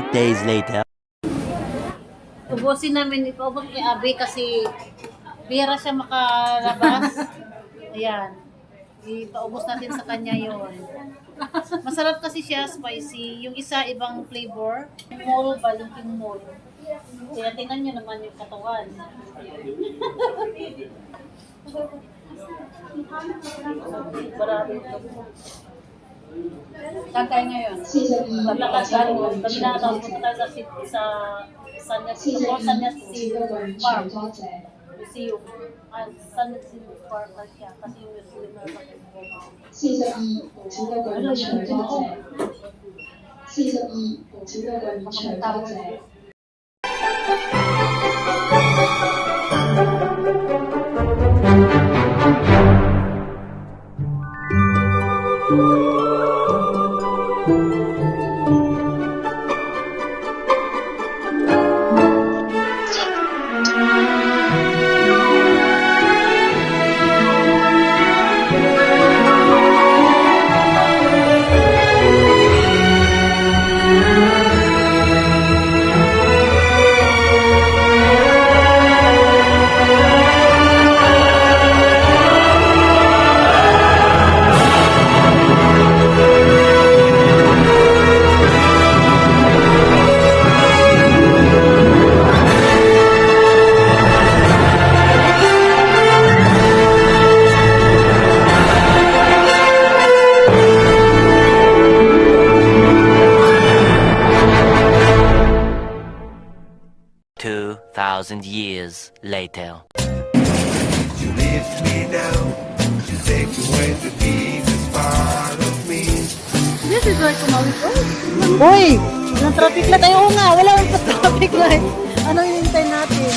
days later. Ubusin namin, ipaubos kay Abi kasi bihira siya makalabas. Ayan. Ipaubos natin sa kanya yon. Masarap kasi siya, spicy. Yung isa, ibang flavor. Mall ba, yung king mall. Kaya tingnan nyo naman yung katawan. Barado ito. Saan tayo ngayon? Maglakad tayo. Kami na daw punta tayo sa Sanyas City Park. Museum. Sanyas City Park siya. Kasi yung museum na Years later. You lift me down, you take away the deepest part of me. This is where Kumawi ko. Uy! Ng traffic light. Ayaw nga, wala lang sa traffic light. Ano hinihintay natin?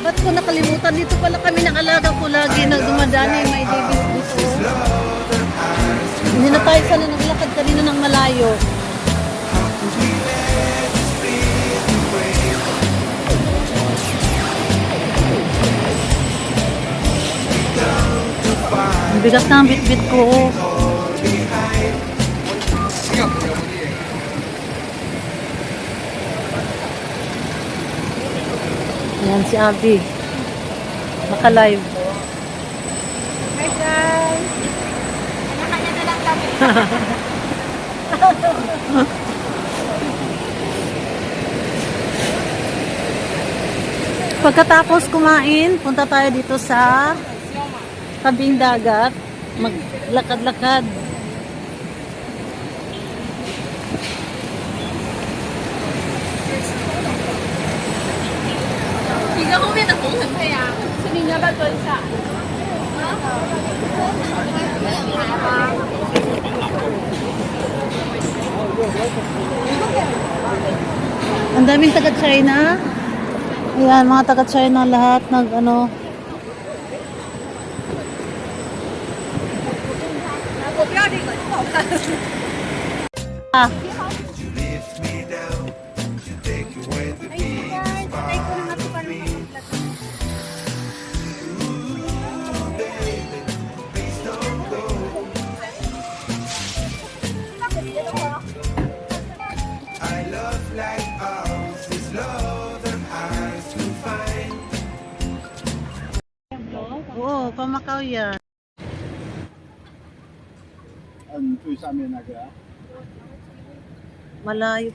Ba't ko nakalimutan? Dito pala kami ng alaga ko lagi na dumadani. May baby dito. Hindi na tayo sana naglakad kanina ng malayo. Ang bigat na ang bit-bit ko. Ayan si Abby. Naka-live. Hi guys! Kanya-kanya na lang kami. Pagkatapos kumain, punta tayo dito sa tabing dagat. Maglakad-lakad. Tiga ko may nakuhan kaya. Sabi niya ba doon siya? Ang daming taga-China. Ayan, mga taga-China lahat nag-ano. Ah. You lift me down, you take away the deepest part of me. Ooh, baby, please don't go. I love like ours is love that eyes can find. Oo, pamakaw yan. Malayo.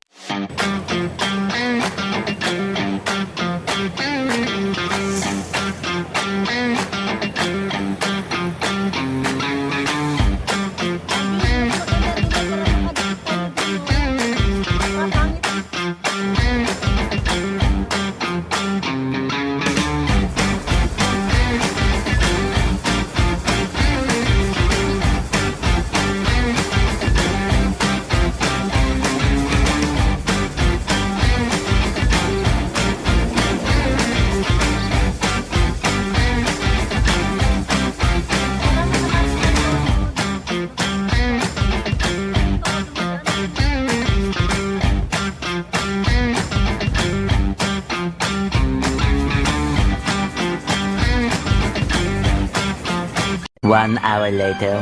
One hour later.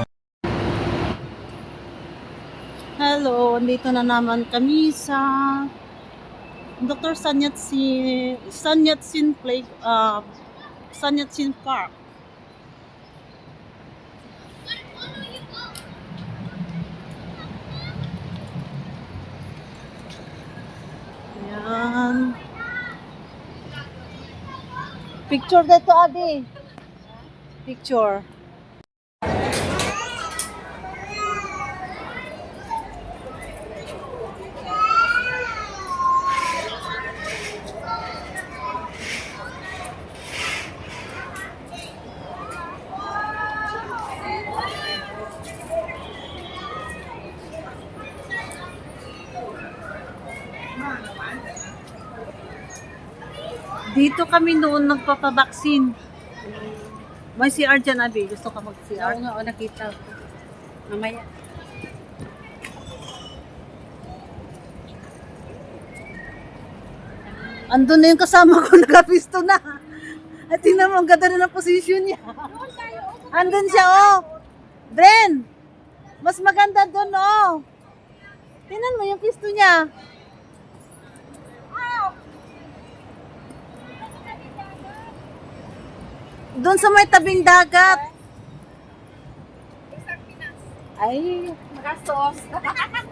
Hello, andito na naman kami sa Dr. Sun Yat-sen Park. Ayan. Picture dito, Abi. Picture. Dito kami noon nagpapabaksin. May CR dyan, Abi. Gusto ka mag-CR? Oo nga, o nakita ko. Mamaya. Andun na yung kasama ko, nakapisto na. At tingnan mo, ang ganda na ng posisyon niya. Andun siya, oh. Bren, mas maganda dun, oh. Tingnan mo yung pisto niya. Doon sa may tabing dagat. Ay, Magastos.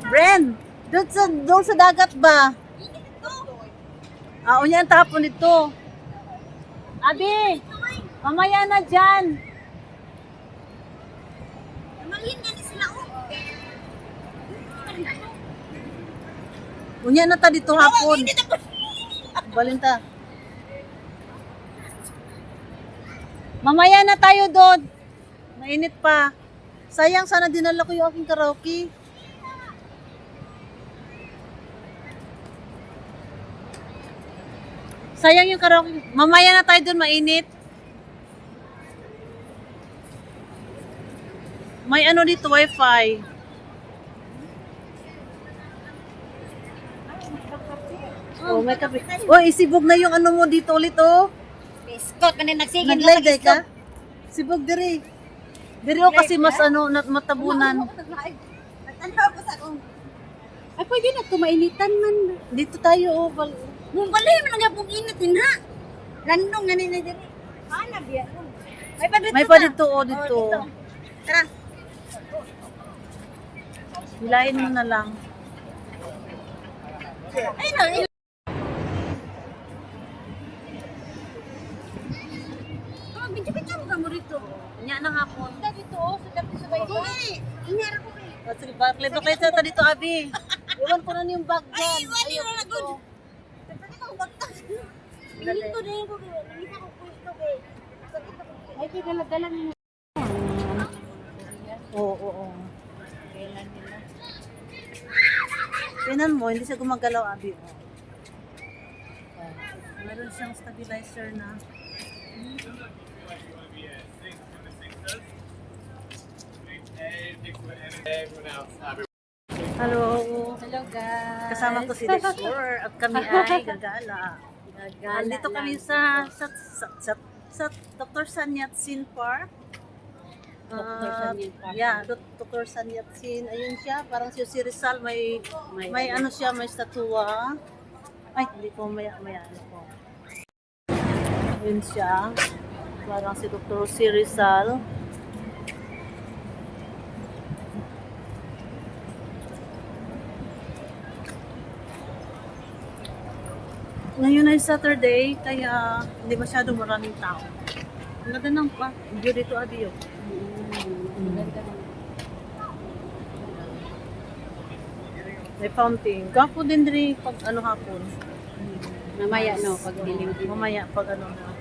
Bren, doon sa dagat ba? Ah, unya ang tapon nito. Abi, mamaya na dyan. Malin na sila, Unya na ta dito hapon. Balinta. Mamaya na tayo doon. Mainit pa. Sayang, sana dinala ko yung aking karaoke. Sayang yung karaoke. Mamaya na tayo doon, mainit. May ano dito, wifi. Oh, may kape. Oh, isibog na yung ano mo dito ulit, oh. Scott, manin nagsigin. Nag-live ka? Sibog diri. Diri o kasi mas ano, matabunan. Nagtanaw ko sa akong. Ay, pwede na tumainitan man. Dito tayo, oh. Mung balay man nga pong inatin ha. Landong nga nila diri. Ana biya. May pa dito. May pa dito, oh, dito. Tara. Hilahin mo na lang. Ay, no. Bidyo-bidyo mo ka mo rito. Nya na hapon. Dito, sa dapit sa bayo. Uy, inyara ko rin. Oh, sige, bakit sa dito, Abi? Iwan ko na yung bag dyan. Ay, wali Ayun, wala dito. good. Dito ko bagtak. Dito na yung kubi. Nangita ko kuwi ito, be. Ay, pinalagalan mo. Oo, oo, oo. Tingnan mo, hindi siya gumagalaw, Abi. Oh. Oh. Meron siyang stabilizer na. Hello. Hello, guys. Kasama ko si Dexter at kami ay gagala. Nandito kami sa Dr. Sun Yat-sen Park. Dr. Sun Yat Park. Yeah, Dr. Sun Yat-sen. Ayun siya, parang si Rizal may ano siya, may statua. Ay, hindi ko may ano ko. Ayun siya. Parang si Dr. Rizal. Ngayon ay Saturday, kaya hindi masyadong maraming tao. Ang ganda ng view dito, Abi. May fountain. Gwapo din rin pag ano hapon. Mamaya, no, pag dilim. Mamaya pag ano na.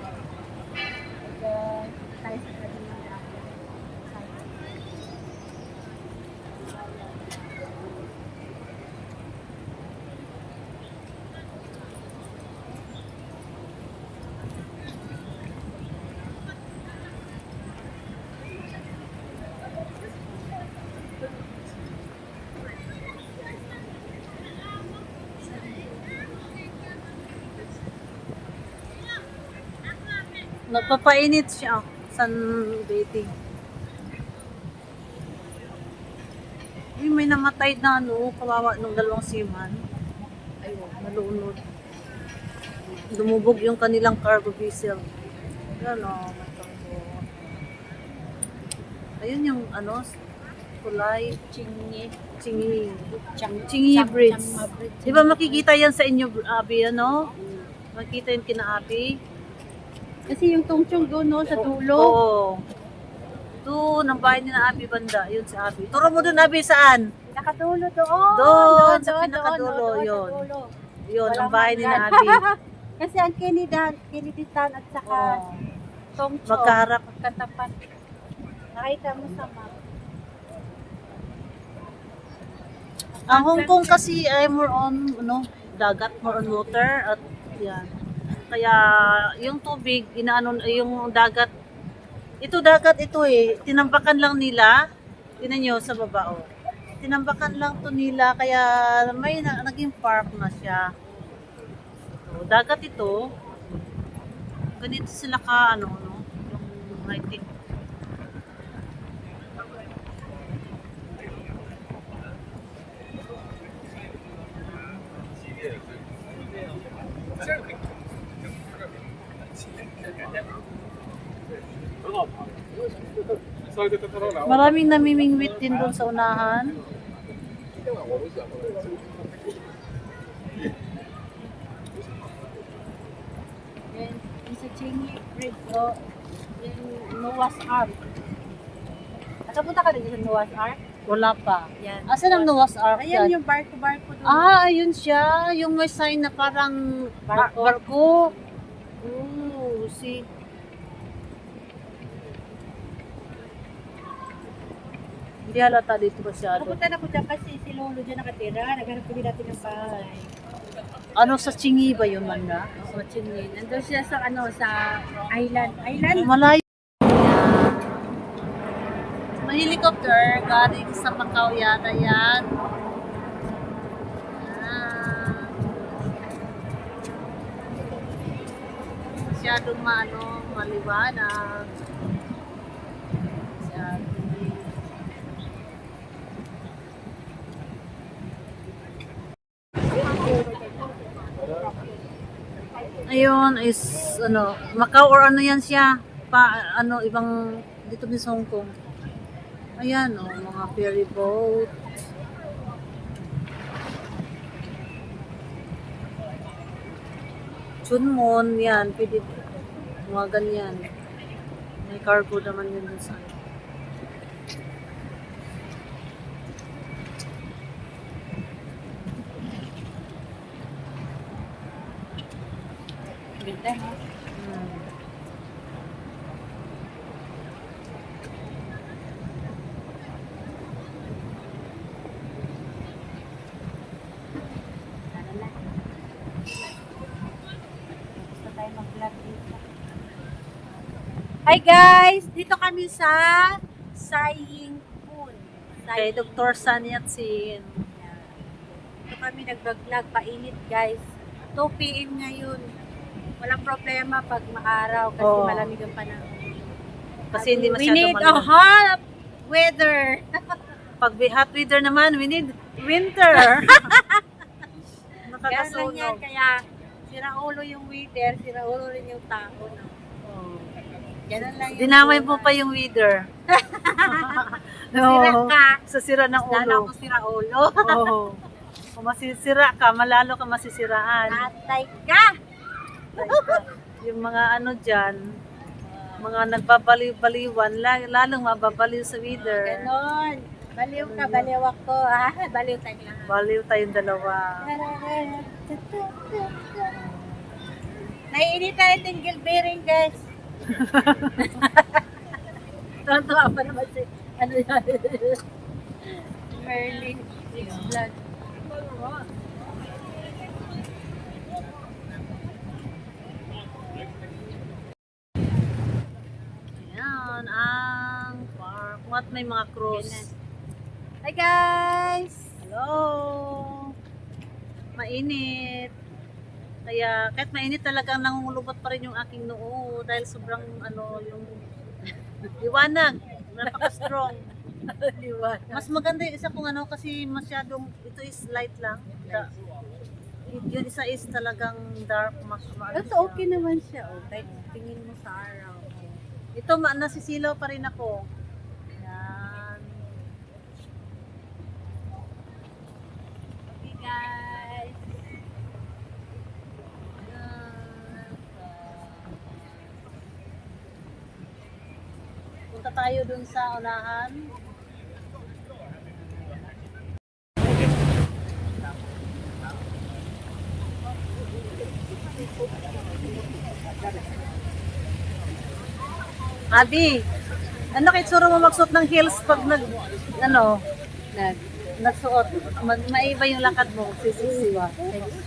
Nagpapainit siya. Sunbathing. May namatay na ano, kawawa nung dalawang seaman. Ayun, nalunod. Lumubog yung kanilang cargo vessel. Yan o, matanggo. Ayun yung ano, kulay. Chingi Bridge. Di ba makikita yan sa inyo, Abi, ano? Makikita yung kina Abi. Kasi yung tungchong doon, no, sa dulo. Oo. Doon, ang bahay ni na Abi banda. Yun si Abi. Turo mo doon, Abi, saan? Nakadulo doon. Doon, sa pinakadulo, yun. Yun, ang bahay ni na Abi. Kasi ang Kennedy Town at saka Oo. Tongchong. Magkaharap. Katapat. Nakita mo sa map. Ang Hong Kong kasi ay more on, ano, dagat, more on water, at yan. Kaya, yung tubig, inaano, yung dagat, ito dagat ito eh, tinambakan lang nila, tinan nyo sa baba, oh. Tinambakan lang to nila, kaya may naging park na siya. So, dagat ito, ganito sila ka, ano, no, yung writing. Maraming namimingwit din doon sa unahan. Then, yung sa Chingy Bridge, oh, yung Noah's Ark. Nakapunta ka rin sa Noah's Ark? Wala pa. Yan. Asan ang Noah's Ark? Ayan yan? yung barko-barko doon. Ah, ayun siya. Yung may sign na parang Barko. barko. Oh, see. Hindi halata dito masyado. Napunta na po dyan kasi si Lolo dyan nakatira. Naghanap kami natin ng bahay. Ano, sa Chingi ba yun, Manda? Sa Chinyin. Nandun siya sa ano, sa island. Island? Malayo. Yan. May helicopter galing sa Macau yata yan. Ah. Masyadong maliwanag. Masyadong. Ayun is ano, Macau or ano yan siya? Ano ibang dito din sa Hong Kong. Ayan oh, mga ferry boat. Chunmon yan, pwede mga ganyan. May cargo naman yun dun sa Ganda, no? Ano na? Gusto tayo mag-vlog dito. Hi guys! Dito kami sa Saying Poon. kay Dr. Sun Yat-sen. Dito kami nag-vlog. Painit guys. 2 p.m. ngayon. Walang problema pag maaraw kasi Oo. malamig ang panahon. Kasi hindi We masyado need a malamig. hot weather. Pag hot weather naman, we need winter. Kaya lang yan, Nakakasunog. kaya sira ulo yung weather, sira ulo rin yung tao. No? Oh. Ganun lang yung Dinamay buhay. mo pa yung weather. Sira ka. Sa sira ng Lalo ulo. ko sira ulo. Oo. Kung masisira ka, malalo ka masisiraan. Atay ka! Yung mga ano dyan, mga nagbabaliw-baliwan, lalong mababaliw sa weather. Ganon. Baliw ka, baliw ako. Ah, baliw tayo lahat. Baliw tayong dalawa. Naiinit tayo tinggil bearing, guys. Tuwa pa naman si, ano yan? Merlin, six blood. Ayan, ang park. What may mga cruise. Hi, guys! Hello! Mainit. Kaya kahit mainit talagang nangungulubot pa rin yung aking noo dahil sobrang ano yung liwanag. Napaka-strong. Mas maganda yung isa kung ano kasi masyadong ito is light lang. Yung isa is talagang dark, Ito okay naman siya, oh. Kahit tingin mo sa araw. Ito, nasisilaw pa rin ako. Yan. Okay, guys. Punta tayo dun sa unahan. Abi, ano kahit suro mo magsuot ng heels pag nagsuot, maiba yung lakad mo, sisiwa.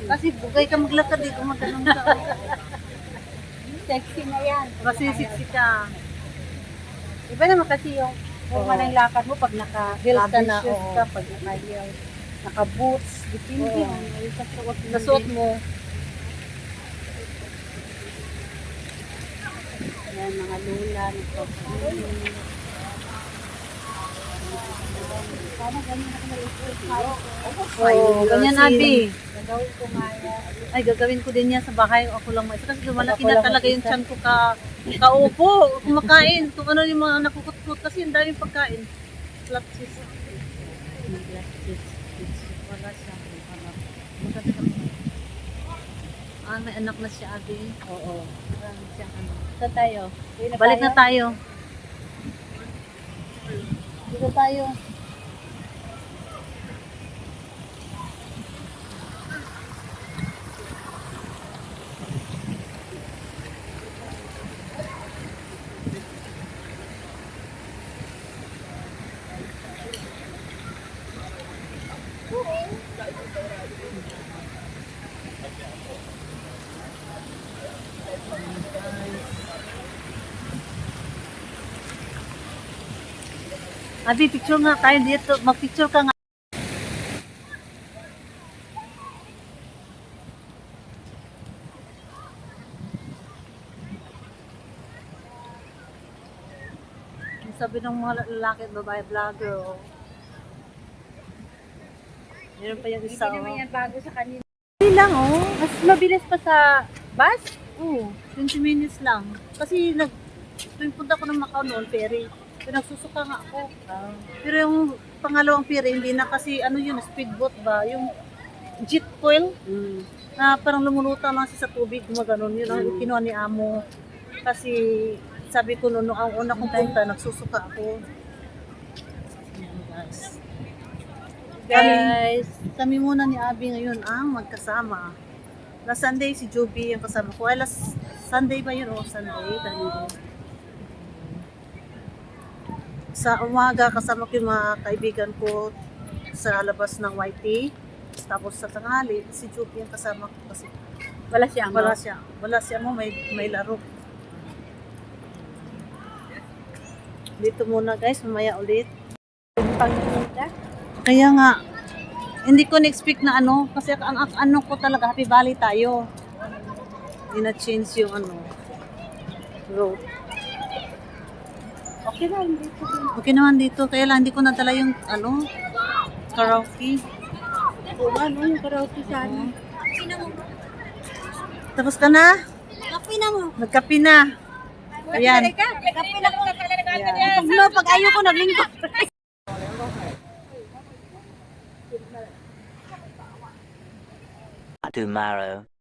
Kasi bugay ka maglakad eh, kung magtanong ka. Sexy na yan. Masisiksi ka. Iba naman kasi yung forma ng lakad mo pag Heels ka na, shoes oo. ka, pag naka-heels, naka-boots, depende. Oo. Yung kasuot mo. Nasuot mo, Yan, mga lula, nagpapalili. Sana ganyan ako mag-exercise. oh, ganyan Abi. Gagawin ko nga yan. Ay, gagawin ko din yan sa bahay. Ako lang may isa. Kasi lumalaki Ako na lang talaga yung mag-isa. tiyan ko kaupo. Kumakain. Kung ano yung mga nakukutkot. Kasi ang daming pagkain. Flat cheese. Wala siya. Ah, may anak na siya, Abi. Oo. Marami siyang ano. Saan tayo? Balik na tayo. Dito tayo. Abi, picture nga tayo dito. Mag-picture ka nga. Sabi ng mga lalaki at babae vlogger, oh. Meron pa yung Hindi isa, naman oh. yan bago sa kanila. Hindi lang, oh. Mas mabilis pa sa bus? Oo, 20 minutes lang. Kasi tuwing punta ko ng Macau noon, ferry. Pinagsusuka nga ako. Pero yung pangalawang ferry, hindi na kasi ano yun, speedboat ba? Yung jet foil, na parang lumulutang lang siya sa tubig, gumaganon. Yun ang kinuha ni Amo. Kasi sabi ko noon, ang una kong punta, nagsusuka ako. Ayan, guys. Guys, Kami muna ni Abby ngayon ang magkasama. Last Sunday si Joby ang kasama ko. Ay, last Sunday ba yun? O, Sunday. Dahil sa umaga kasama ko yung mga kaibigan ko sa labas ng YT. Tapos sa tanghali, si Joby ang kasama ko kasi wala siyang wala siya mo, may laro. Dito muna guys, mamaya ulit. pangpunta. Kaya nga, hindi ko na-expect na ano, kasi ang ano ko talaga, Happy Valley tayo. Hindi na-change yung ano, road. Okay na, hindi ko din. Okay naman dito, kaya lang hindi ko nadala yung ano, karaoke. Oo nga, no, yung karaoke sana. Tapos ka na? Kapi na mo. Nagkapi na. Ayan. Kapi na mo. Pag ayaw ko, naglingkod. Tomorrow.